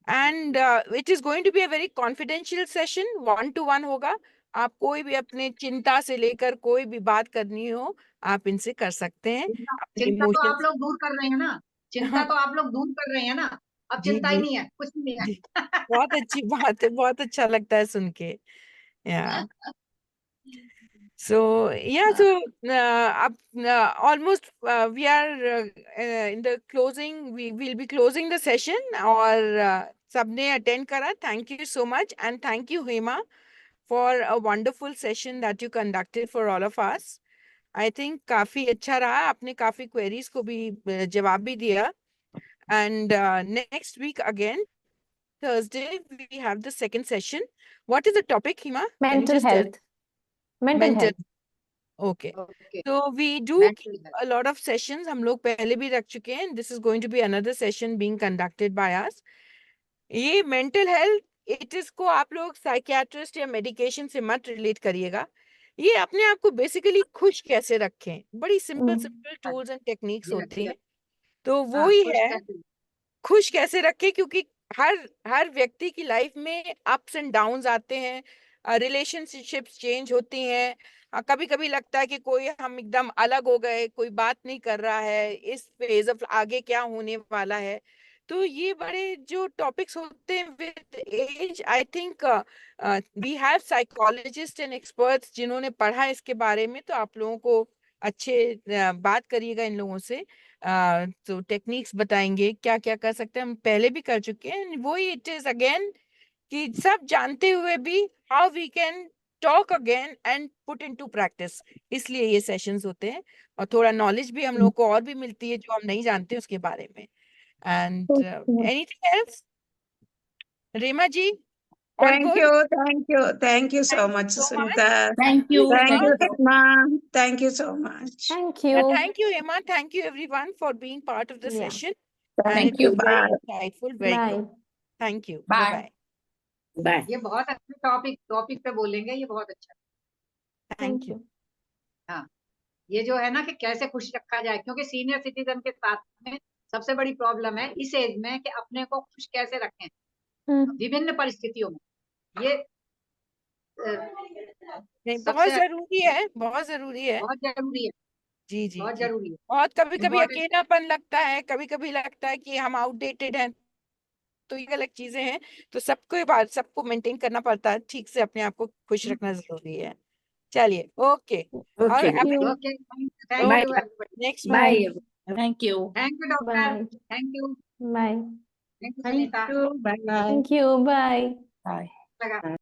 A: And it is going to be a very confidential session. 1 to 1 होगा. आप कोई भी अपने चिंता से लेकर कोई भी बात करनी हो आप इनसे कर सकते हैं. अपने
H: चिंता तो आप
A: इमोशंस.
H: लोग दूर कर रहे हैं ना. चिंता तो आप लोग दूर कर रहे हैं ना. अब
A: जी
H: चिंता ही
A: जी
H: नहीं है, कुछ नहीं है.
A: जी बहुत अच्छी बात है, बहुत अच्छा लगता है सुन के. Yeah. So yeah, so almost we are in the closing. We will be closing the session. और सबने attend करा. Thank you so much and thank you Hema for a wonderful session that you conducted for all of us. I think काफी अच्छा रहा. आपने काफी queries को भी जवाब भी दिया. And next week again, Thursday, we have the second session. What is the topic, Hema? Can you
B: Mental
A: just tell?
B: health. Mental health.
A: Okay.
H: Okay.
A: So we do
H: Mental health.
A: a lot of sessions. हम लोग पहले भी रख चुके हैं. This is going to be another session being conducted by us. ये mental health, it is को आप लोग psychiatrist या medication से मत relate करिएगा. ये अपने आप को basically खुश कैसे रखें. बड़ी simple tools and techniques
H: Yes,
A: होती
H: yes.
A: हैं. तो वो
H: हाँ,
A: ही
H: खुश
A: है
H: कैसे?
A: खुश कैसे रखें क्योंकि हर व्यक्ति की लाइफ में अप्स एंड डाउन्स आते हैं. रिलेशनशिप्स चेंज होती हैं. कभी कभी लगता है कि कोई हम एकदम अलग हो गए, कोई बात नहीं कर रहा है, इस फेज ऑफ आगे क्या होने वाला है. तो ये बड़े जो टॉपिक्स होते हैं with age, I think we have psychologist and experts जिन्होंने पढ़ा इसके बारे में. तो आप लोगों को अच्छे बात करिएगा इन लोगों से. तो टेक्निक्स बताएंगे क्या क्या कर सकते हैं. हम पहले भी कर चुके हैं. वही इट इज अगेन कि सब जानते हुए भी how we can talk again and put into practice. इसलिए ये सेशंस होते हैं और थोड़ा नॉलेज भी हम लोगों को और भी मिलती है जो हम नहीं जानते उसके बारे में. And anything else? Rema ji, all
E: Thank
A: good?
E: you. Thank you so
A: Thank you
E: much,
A: so much.
E: Sunita.
D: Thank you.
E: Thank you,
D: Thank you.
E: Hema. Thank you so much.
B: Thank
A: Yeah,
B: you.
A: thank you, Emma. Thank you, everyone, for being part of the
B: Yeah.
A: session.
E: Thank
A: And it
E: you.
A: was very
E: Bye.
A: insightful, very
B: Bye.
A: good. Thank you.
D: Bye.
A: Bye-bye.
D: Bye.
H: ये बहुत अच्छा topic पे बोलेंगे. ये बहुत अच्छा.
A: Thank you.
H: हाँ, ये जो है ना कि कैसे खुश रखा जाए, क्योंकि सीनियर सिटीजन के साथ में सबसे बड़ी प्रॉब्लम है इस एज में कि अपने को खुश कैसे रखें विभिन्न परिस्थितियों में. ये
A: नहीं, बहुत
H: सबसे
A: जरूरी है, बहुत जरूरी है.
H: बहुत जरूरी है.
A: जी जी
H: बहुत
A: जी.
H: जरूरी है.
A: बहुत कभी कभी
H: Important.
A: अकेलापन लगता है, कभी कभी लगता है कि हम आउटडेटेड हैं. तो ये अलग चीजें हैं. तो सबको मेंटेन करना पड़ता है. ठीक से अपने आप को खुश रखना जरूरी है. चलिए, ओके. और
D: Okay.
A: अभी
H: Okay, thank
D: Bye.
H: you everybody.
A: Next
D: Bye.
B: Bye.
D: everyone. Thank you.
H: Thank you doctor.
B: Bye.
H: Thank you.
B: Bye.
H: Thank you
E: Thank
H: Sunita.
E: you. Bye.
B: Thank you. Bye.
D: Bye.
H: लगा.